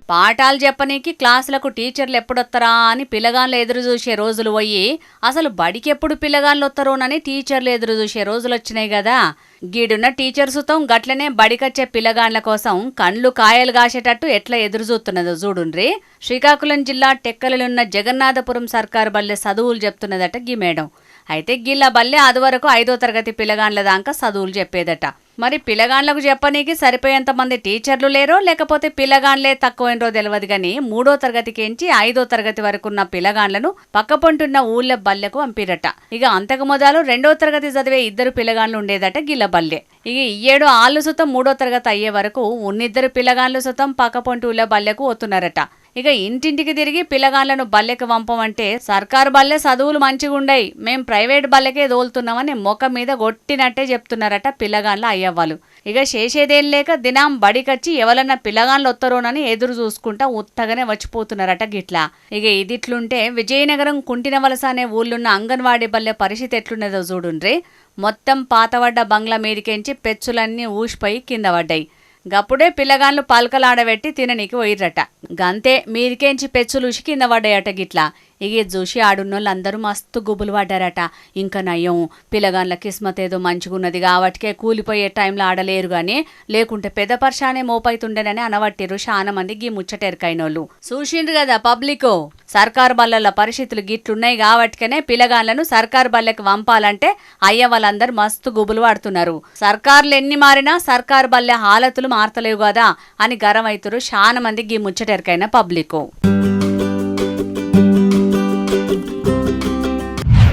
పాఠాలు చెప్పనీకి క్లాసులకు టీచర్లు ఎప్పుడొత్తరా అని పిల్లగాన్లు ఎదురు చూసే రోజులు పోయి అసలు బడికి ఎప్పుడు పిల్లగాన్లు వస్తారోనని టీచర్లు ఎదురు చూసే రోజులు వచ్చినాయి కదా. గీడున్న టీచర్ సుతం గట్లనే బడికొచ్చే పిల్లగాండ్ల కోసం కండ్లు కాయలు కాసేటట్టు ఎట్లా ఎదురు చూస్తున్నదో చూడుండ్రి. శ్రీకాకుళం జిల్లా టెక్కలున్న జగన్నాథపురం సర్కారు బల్లె చదువులు చెప్తున్నదట గీ మేడం. అయితే గిల్ల బల్లె అదివరకు 5వ తరగతి పిల్లగాండ్ల దాకా చదువులు చెప్పేదట. మరి పిల్లగాండ్లకు చెప్పనీకి సరిపోయేంత మంది టీచర్లు లేరో లేకపోతే పిల్లగాండ్లే తక్కువైనరో తెలియదు గాని 3వ తరగతికించి 5వ తరగతి వరకున్న పిల్లగాండ్లను పక్కపొంటున్న ఊళ్ళ బల్లెకు పంపిరట. ఇక అంతకు మొదలు 2వ తరగతి చదివే 2 పిల్లగాండ్లు ఉండేదట గిల్ల బల్లె. ఇక ఈయేడు ఆళ్ళు సుతం 3వ తరగతి అయ్యే వరకు ఉన్నిద్దరు పిల్లగాండ్లు సుతం పక్కపొంటి ఊళ్ళ బల్లెకు పోతున్నారట. ఇక ఇంటింటికి తిరిగి పిల్లగాండ్లను బల్లెకు పంపమంటే సర్కారు బల్లె చదువులు మంచిగుండయి, మేం ప్రైవేట్ బల్లెకే దోలుతున్నామని మొక్క మీద కొట్టినట్టే చెప్తున్నారట పిల్లగాండ్ల అయ్యవ్వాలు. ఇక చేసేదేం లేక దినం బడికొచ్చి ఎవరన్నా పిల్లగాండ్లు వస్తారోనని ఎదురు చూసుకుంటా ఉత్తగానే వచ్చిపోతున్నారట గిట్లా. ఇక ఇదిట్లుంటే విజయనగరం కుంటినవలస అనే ఊళ్ళున్న అంగన్వాడీ బల్లె పరిస్థితి ఎట్లున్నదో చూడుండ్రి. మొత్తం పాతవడ్డ బంగ్లా మీదికెంచి పెచ్చులన్నీ ఊసిపోయి కింద పడ్డాయి. గప్పుడే పిల్లగాన్లు పలకలాడబెట్టి తిననీకి పోయిర్రట. గంతే మీదికేంచి పెచ్చులూసి కింద పడ్డాయట గిట్లా. ఇక చూసి ఆడున్నోళ్ళందరూ మస్తు గుబులు పడ్డారట. ఇంకా నయ్యం పిల్లగాన్ల కిస్మత్ ఏదో మంచిగున్నది కాబట్టికే కూలిపోయే టైంలో ఆడలేరు గాని లేకుంటే పెద్ద పర్షానే మోపైతుండేనని అనవట్టిరు చాలా మంది గీ ముచ్చటెరకైనోళ్ళు. చూసిండ్రు కదా పబ్లిక్, సర్కారు బల్లల పరిస్థితులు గిట్లున్నాయి కాబట్టికనే పిల్లగాన్లను సర్కారు బల్లెకు పంపాలంటే అయ్య వాళ్ళందరూ మస్తు గుబులు పడుతున్నారు. సర్కారులు ఎన్ని మారినా సర్కారు బల్లె హాలతులు మారతలేవు కదా అని గరమైతురు చాలా మంది గీ ముచ్చటెరకైన పబ్లిక్.